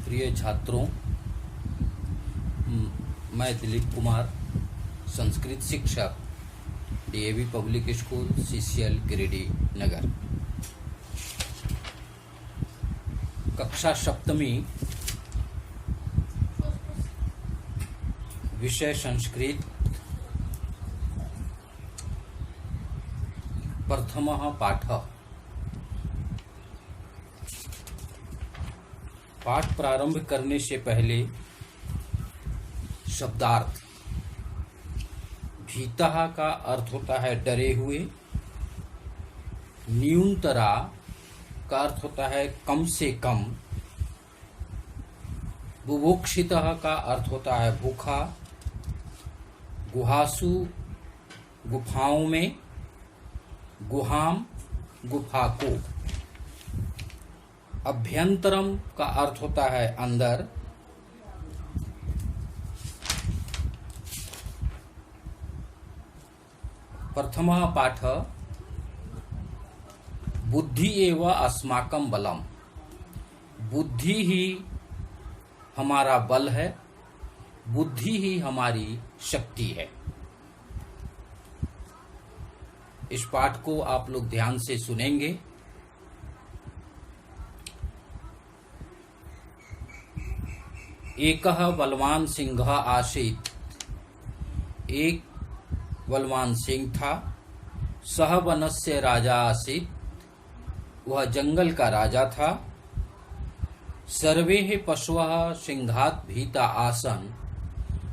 प्रिय छात्रों, मैं दिलीप कुमार, संस्कृत शिक्षक, DAV public school, CCL, Giridih नगर। कक्षा सप्तमी, विषय संस्कृत, प्रथमः पाठः। पाठ प्रारंभ करने से पहले शब्दार्थ। भीतः का अर्थ होता है डरे हुए। न्यूनतरा का अर्थ होता है कम से कम। बुभुक्षितः का अर्थ होता है भूखा। गुहासु गुफाओं में। गुहाम गुफा को। अभ्यंतरम का अर्थ होता है अंदर। प्रथमः पाठ, बुद्धि एव अस्माकं बलम। बुद्धि ही हमारा बल है, बुद्धि ही हमारी शक्ति है। इस पाठ को आप लोग ध्यान से सुनेंगे। एकः बलवान सिंह आसीत्। एक बलवान सिंह था। सह वनस्य राजा आसीत्। वह जंगल का राजा था। सर्वे पशवः सिंहात् भीता आसन।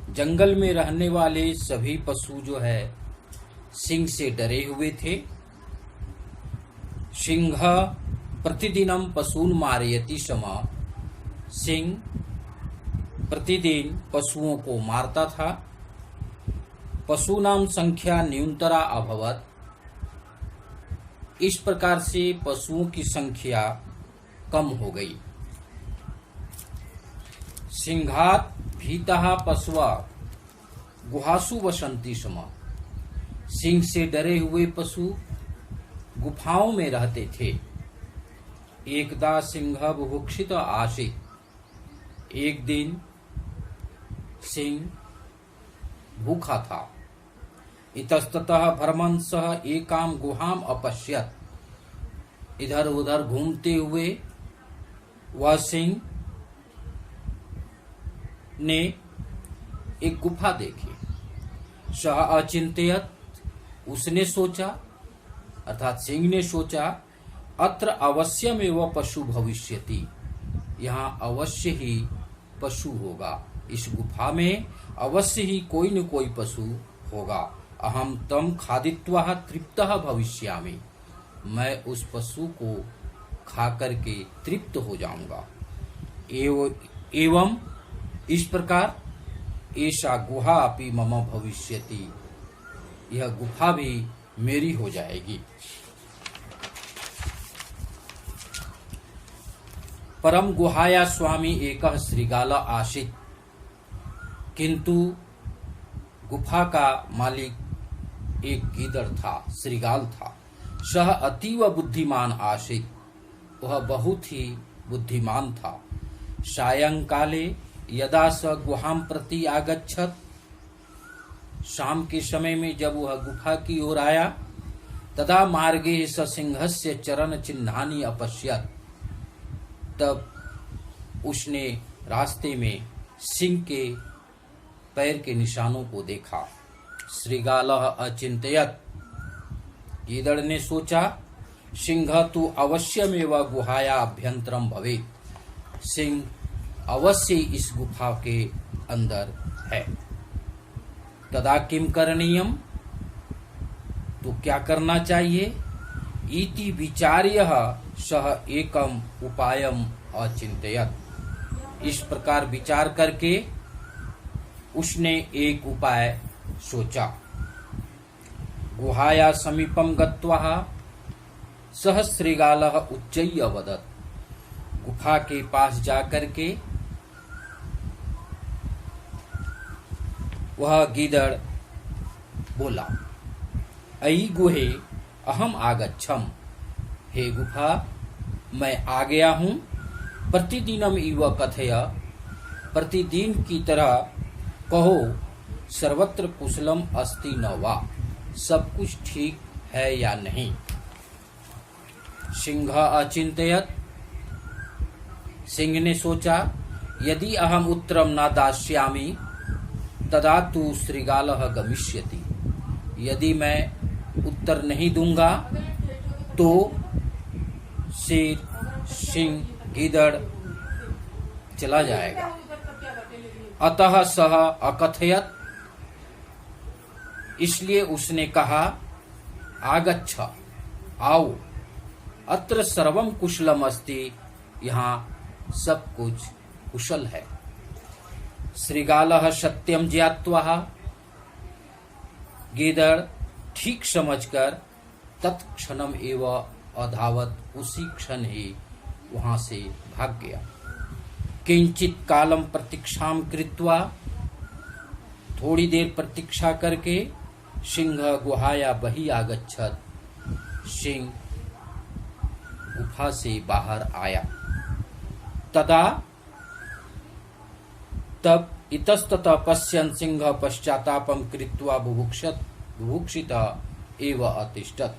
जंगल में रहने वाले सभी पशु जो है सिंह से डरे हुए थे। सिंह प्रतिदिनम पशून् मारयति स्म। सिंह प्रतिदिन पशुओं को मारता था। पशूनां संख्या न्यूनतरा अभवत। इस प्रकार से पशुओं की संख्या कम हो गई। सिंहात् भीतः पशवः गुहासु वसन्ति स्म। सिंह से डरे हुए पशु गुफाओं में रहते थे। एकदा सिंह बुभुक्षित आसीत्। एक दिन सिंह भूखा था। इतस्ततः भ्रमन् सः एकां गुहाम् अपश्यत्। इधर उधर घूमते हुए वह सिंह ने एक गुफा देखी। सः अचिन्तयत्। उसने सोचा, अर्थात सिंह ने सोचा, अत्र अवश्यमेव पशु भविष्यति। यहाँ अवश्य ही पशु होगा। इस गुफा में अवश्य ही कोई न कोई पशु होगा। अहम तम खादित्वा तृप्तः भविष्यामि। मैं उस पशु को खा करके तृप्त हो जाऊंगा। एवं इस प्रकार ऐसा गुहा अपि मम भविष्यति। यह गुफा भी मेरी हो जाएगी। परम गुहाया स्वामी एकः श्रृगाल आसीत्। किंतु गुफा का मालिक एक गीदड़ था, श्रृगाल था। सह अतीव बुद्धिमान आसीत्। वह बहुत ही बुद्धिमान था। सायंकाले यदा स गुहां प्रति आगच्छत्। शाम के समय में जब वह गुफा की ओर आया, तदा मार्गे स सिंहस्य चरण चिन्हानि अपश्यत्। तब उसने रास्ते में सिंह के पैर के निशानों को देखा। श्रृगालः अचिन्तयत्। गीदड़ ने सोचा, सिंह तु अवश्यमेव गुहाया अभ्यंतरम भवेत्। सिंह अवश्य इस गुफा के अंदर है। तदा किम करणीयम? तो क्या करना चाहिए? इति विचार्य सह एकम उपायम अचिन्तयत्। इस प्रकार विचार करके उसने एक उपाय सोचा। गुहाया समीपम गत्वा सह श्रृगालः उच्चैः वदत्। गुफा के पास जाकर के वह गीदड़ बोला, अयि गुहे अहम आगच्छम। हे गुफा, मैं आ गया हूं, प्रतिदिनम इव कथय, प्रतिदिन की तरह कहो, सर्वत्र कुशलम अस्ति न वा, सब कुछ ठीक है या नहीं। सिंह अचिंतयत, सिंह ने सोचा, यदि अहम उत्तरम न दास्यामि तदा तु श्रृगालः गमिष्यति, यदि मैं उत्तर नहीं दूंगा तो शेर, सिंह, गीदड़ चला जाएगा। अतः सह अकथयत, इसलिए उसने कहा, आगच्छ, आओ, अत्र सर्वम कुशलम अस्ति, यहाँ सब कुछ कुशल है। श्रृगालः सत्यम ज्ञात्वा, गीदड़ ठीक समझकर तत्क्षणम एव अधावत, उसी क्षण ही वहां से भाग गया। किंचित कालम प्रतीक्षाम कृत्वा, थोड़ी देर प्रतीक्षा करके सिंह गुहाया बहि आगच्छत, सिंह गुफा से बाहर आया। तदा तब इतस्ततः पश्यन् सिंह पश्चातापम कृत्वा बुभुक्षितः एव अतिष्ठत्,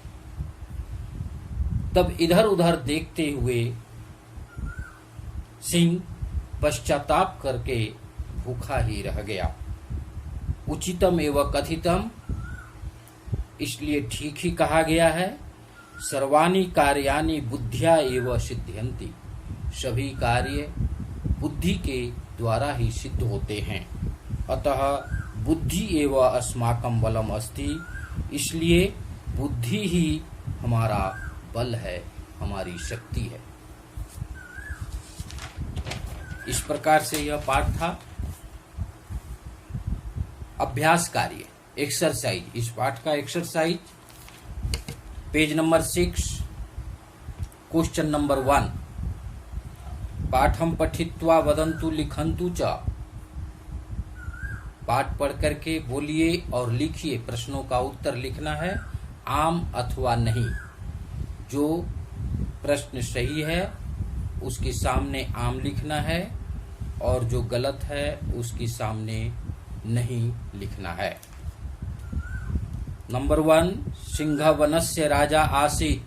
तब इधर उधर देखते हुए सिंह पश्चाताप करके भूखा ही रह गया। उचितम एवं कथितम, इसलिए ठीक ही कहा गया है, सर्वाणि कार्याणि बुद्धिया एव सिद्ध्यन्ति, सभी कार्य बुद्धि के द्वारा ही सिद्ध होते हैं। अतः बुद्धि एव अस्माकं बलम अस्ति, इसलिए बुद्धि ही हमारा बल है, हमारी शक्ति है। इस प्रकार से यह पाठ था। अभ्यास कार्य, एक्सरसाइज, इस पाठ का exercise page number 6, question number 1, Patham पठित्वा वदन्तु लिखन्तु च, पाठ पढ़ करके बोलिए और लिखिए, प्रश्नों का उत्तर लिखना है, आम अथवा नहीं। जो प्रश्न सही है उसके सामने आम लिखना है और जो गलत है उसके सामने नहीं लिखना है। नंबर 1, सिंह वनस्य राजा आसीत्,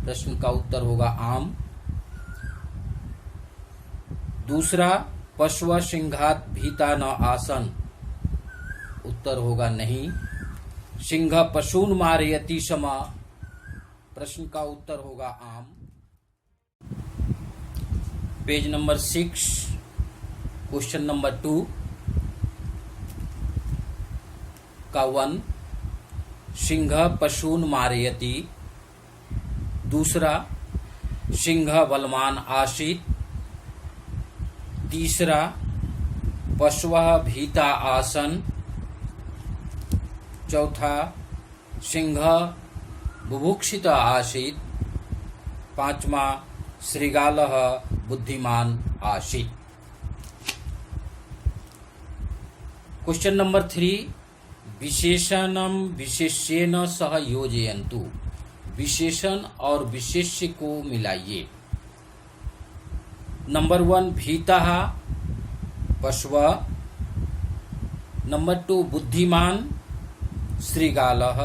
प्रश्न का उत्तर होगा आम। दूसरा, पशव सिंहात भीता न आसन, उत्तर होगा नहीं। सिंह पशून मारयति समा, प्रश्न का उत्तर होगा आम। पेज नंबर 6, क्वेश्चन नंबर 2 का 1, सिंह पशून मारयति। दूसरा, सिंह बलवान आसीत्। तीसरा, पशवः भीता आसन। चौथा, सिंह बुभुक्षित आसीत्। पांचवा, श्रृगालः बुद्धिमान आसीत्। क्वेश्चन नंबर 3, विशेषणम विशेष्येन सह योजयन्तु, विशेषण और विशेष्य को मिलाइए। नंबर 1, भीतः पशव। नंबर 2, बुद्धिमान श्रृगालः।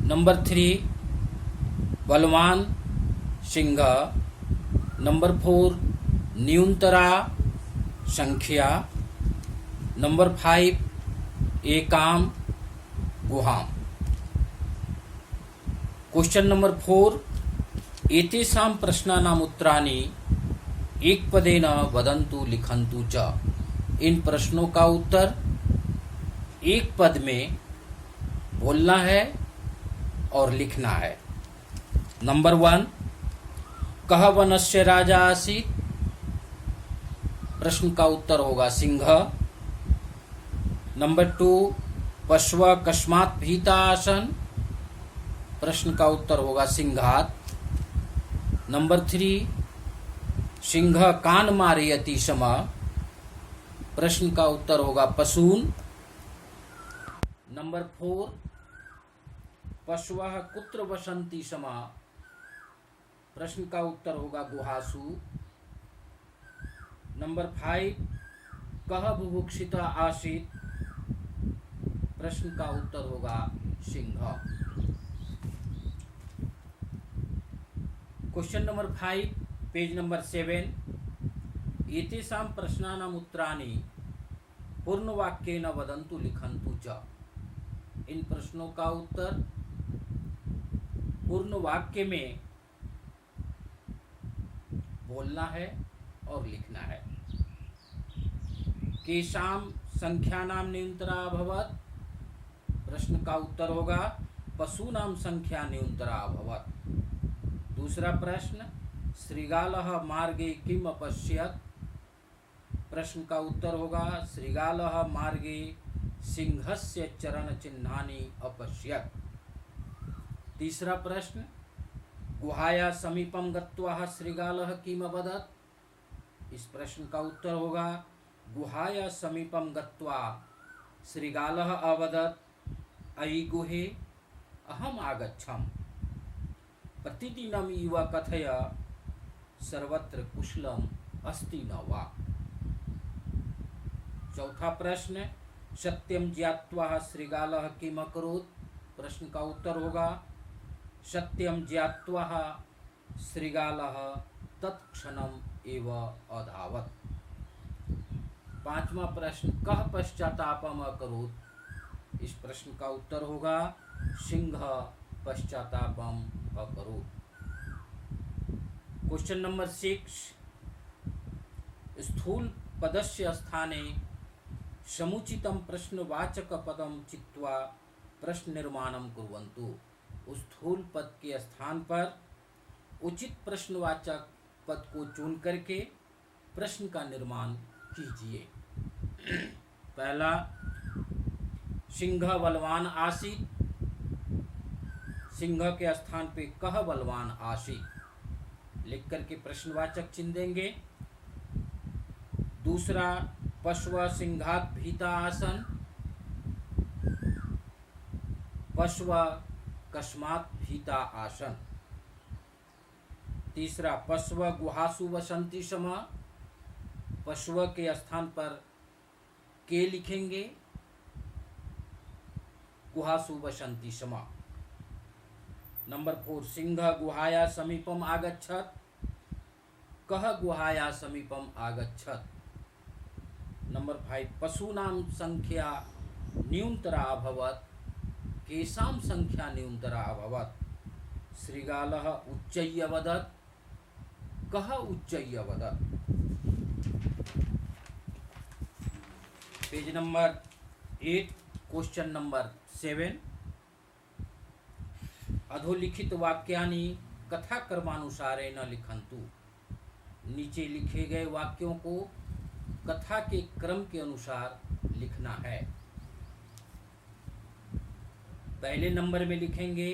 नंबर 3, बलवान सिंह। नंबर 4, न्यूनतरा संख्या। नंबर 5, एकाम गुहाम। क्वेश्चन नंबर 4, एतेषां प्रश्नानाम् उत्तराणि एकपदेन वदन्तु लिखन्तु च, इन प्रश्नों का उत्तर एक पद में बोलना है और लिखना है। नंबर 1, कः वनस्य राजा आसीत्, प्रश्न का उत्तर होगा सिंह। नंबर 2, पशव कस्मात् भीता आसन, प्रश्न का उत्तर होगा सिंहात। नंबर 3, सिंह कान मारयति सम, प्रश्न का उत्तर होगा पशून। नंबर 4, पशवः कुत्र वसन्ति सम, प्रश्न का उत्तर होगा गुहासु। नंबर 5, कह बुभुक्षिता आसीत, प्रश्न का उत्तर होगा Singh. Question number 5, page number 7, एतेषां प्रश्नानाम् उत्तराणि पूर्णवाक्येन वदन्तु लिखन्तु च। इन प्रश्नों का उत्तर पूर्ण वाक्य में बोलना है और लिखना है। केषां संख्यानां न्यूनतरा अभवत्, प्रश्न का उत्तर होगा पशूनां संख्या न्यूनतरा अभवत्। दूसरा प्रश्न, श्रीगालः मार्गे किम अपश्यत्, प्रश्न का उत्तर होगा श्रीगालः मार्गे सिंहस्य चरणचिह्नानि अपश्यत्। तीसरा प्रश्न, गुहाया समीपम गत्वा श्रीगालः किम अवदत्, इस प्रश्न का उत्तर होगा गुहाया समीपम गत्वा श्रीगालः अवदत् अयि गुहे अहम आगच्छम्, प्रतिदिनम् इव कथय सर्वत्र कुशलम अस्ति न वा। चौथा प्रश्न, सत्यम ज्ञात्वा श्रीगालः किम अकरोत्, प्रश्न का उत्तर होगा सत्यम ज्ञात्वा श्रीगालः तत्क्षणम् एव अधावत्। पांचवा प्रश्न, कः पश्चातापम अकरोत्, इस प्रश्न का उत्तर होगा सिंह पश्चातापम अकरोत्। क्वेश्चन नंबर 6, स्थूल पदस्य स्थाने समुचितं प्रश्नवाचक पदम चित्वा प्रश्न निर्माणम कुर्वन्तु। उस स्थूल पद के स्थान पर उचित प्रश्नवाचक पद को चुन करके प्रश्न का निर्माण कीजिए। पहला, सिंह बलवान आसीत, सिंह के स्थान पे कह बलवान आसीत लिख करके प्रश्नवाचक चिन्ह देंगे। दूसरा, पशव सिंहात भीता आसन, पशव कस्मात भीता आसन। तीसरा, पशव गुहासु वसंती सम, पशव के स्थान पर के लिखेंगे, गुहासु वसंती सम। नंबर 4, सिंह गुहाया समीपम आगच्छत्, कह गुहाया समीपम आगच्छत्। नंबर 5, पशूनां संख्या न्यूनतरा अभवत्, केषां संख्या न्यूनतरा अभवत्, श्रीगालः उच्चैः वदत्, कः उच्चैः वदत्। पेज नंबर 8, क्वेश्चन नंबर 7, अधोलिखित वाक्यानि कथा क्रमानुसारेण लिखन्तु, नीचे लिखे गए वाक्यों को कथा के क्रम के अनुसार लिखना है। पहले नंबर में लिखेंगे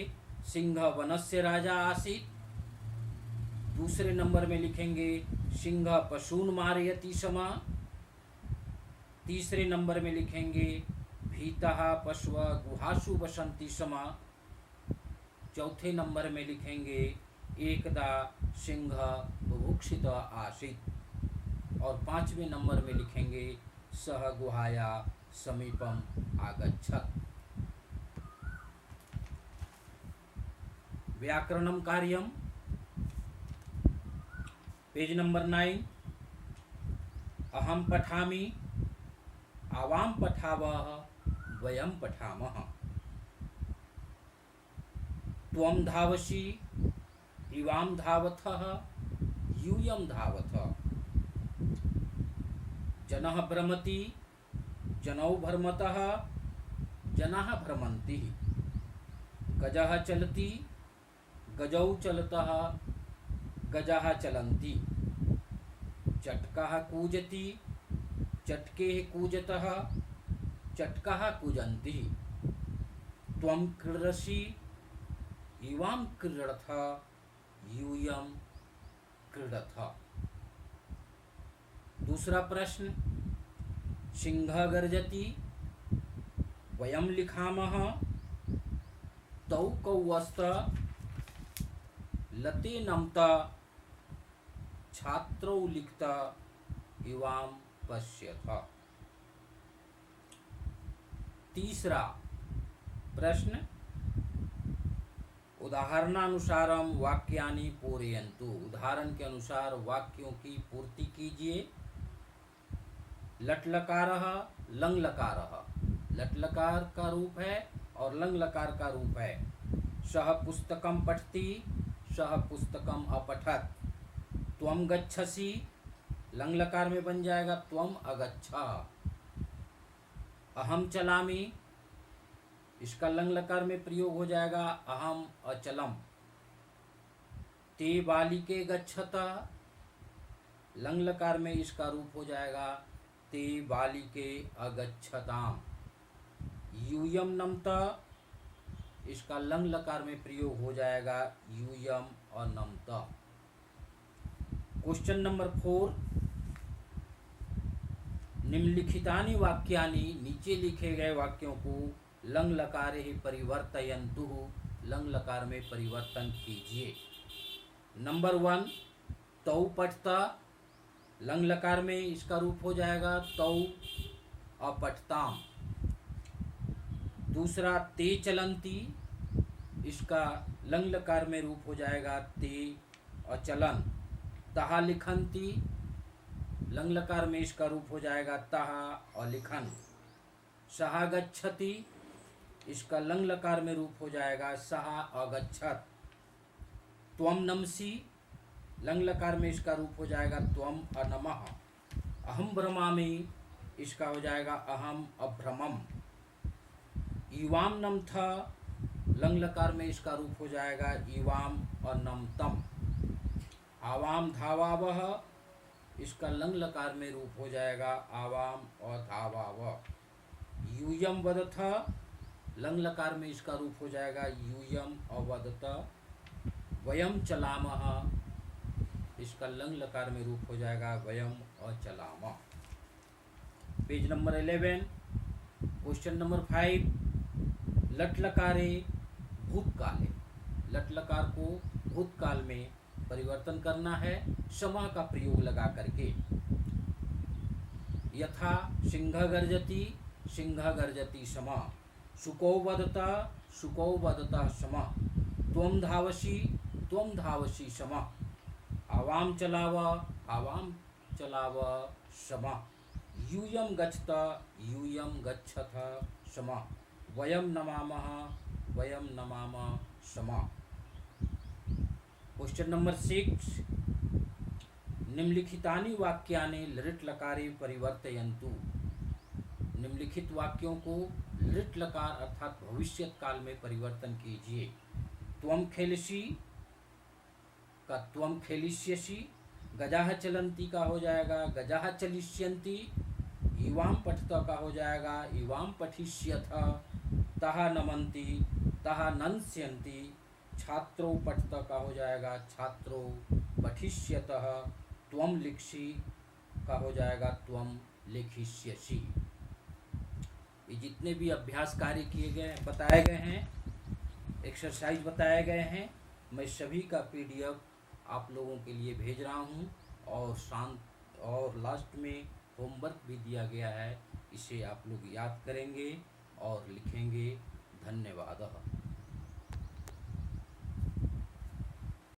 सिंह वनस्य राजा आसीत्, दूसरे नंबर में लिखेंगे सिंह पशून मारयति स्म, तीसरे नंबर में लिखेंगे भीतः पशव गुहासु वसन्ति स्म, चौथे नंबर में लिखेंगे एकदा सिंह बुभुक्षित आसीत्, और पांचवें नंबर में लिखेंगे सह गुहाया समीपम आगच्छत्। व्याकरणम कार्यम, पेज नंबर 9, अहम पठामि, आवाम पठावः, वयम पठामः। त्वं धावसि, इवाम धावथः, यूयम धावथः। जनः भ्रमति, जनौ भ्रमतः, जनाः भ्रमन्ति। गजः चलति, गजौ चलतः, गजाः चलन्ति। चटकः कूजति, चटकेः कूजतः, चटकाः कूजन्ति। त्वं क्रीडसि, इवां क्रीडथ, यूयं क्रीडथ। दूसरा प्रश्न, सिंह गर्जति, वयं लिखामः, तौ कौ स्त, लते नमता छात्रौ लिखता युवां पश्यथ। तीसरा प्रश्न, उदाहरणानुसारम वाक्यानि पूरयन्तु। उदाहरण के अनुसार वाक्यों की पूर्ति कीजिए। लट लकारः लंग लकारः, लट लकार का रूप है और लंग लकार का रूप है। सः पुस्तकं पठति, सः पुस्तकं अपठत्। त्वं गच्छसि, लंग लकार में बन जाएगा त्वं अगच्छ। अहम चलामि, इसका लंग लकार में प्रयोग हो जाएगा अहम अचलम। ते बालिके गच्छत, लंग लकार में इसका रूप हो जाएगा ते बालिके अगच्छताम। यूयम नमत, इसका लंग लकार में प्रयोग हो जाएगा यूयम अनमत। क्वेश्चन नंबर 4, निम्नलिखितानि वाक्यानि, नीचे लिखे गए वाक्यों को लंग लकारे ही परिवर्तयन्तु, लंग लकार में परिवर्तन कीजिए। नंबर 1, तौ पठता, लंग लकार में इसका रूप हो जाएगा तौ अपठताम। दूसरा, ते चलंती, इसका लंग लकार में रूप हो जाएगा ते अचलन। तहा लिखंती, लंग लकार में इसका रूप हो जाएगा तहा अलिखन। सहा गच्छति, इसका लंग लकार में रूप हो जाएगा सहा अगच्छत। त्वम नमसि, लंग लकार में इसका रूप हो जाएगा त्वम अनमः। अहम भ्रमामि, इसका हो जाएगा अहम अभ्रमम। इवाम नमथ, लंग लकार में इसका रूप हो जाएगा इवाम अनमतम। आवाम धावावह, इसका लंग लकार में रूप हो जाएगा आवाम अधावावह। यूयम वदथ, लंग लकार में इसका रूप हो जाएगा यूयम अवदत। वयम चलामः, इसका लंग लकार में रूप हो जाएगा वयम अचलामः। पेज नंबर 11, क्वेश्चन नंबर 5, लट लकारे भूतकाले, लट लकार को भूतकाल में परिवर्तन करना है समा का प्रयोग लगा करके। यथा सिंह गर्जति, सिंह गर्जति समा। शुकौ वदता, शुकौ वदता समा। त्वं धावसि, त्वं धावसि समा। आवाम चलाव, आवाम चलाव समा। यूयम गच्छत, यूयम गच्छथ समा। वयम नमामः, वयम नमामः समा। क्वेश्चन नंबर 6, निम्नलिखितानि वाक्यानि लृट् लकारे परिवर्तयन्तु। निम्नलिखित वाक्यों को लृट् लकार अर्थात भविष्यत काल में परिवर्तन कीजिए। त्वं खेलसि का त्वं खेलिष्यसि। गजाः चलन्ति का हो जाएगा गजाः चलिष्यन्ति। युवां पठत का हो जाएगा युवां पठिष्यथ। तः नमन्ति, तः नन्स्यन्ति। छात्रौ पठत का हो जाएगा छात्रौ पठिष्यतः। त्वं लिखसि का हो जाएगा त्वं लिखिष्यसि। ये जितने भी अभ्यास कार्य किए गए बताए गए हैं, एक्सरसाइज बताए गए हैं, मैं सभी का PDF आप लोगों के लिए भेज रहा हूँ और लास्ट में होमवर्क भी दिया गया है। इसे आप लोग याद करेंगे और लिखेंगे। धन्यवाद।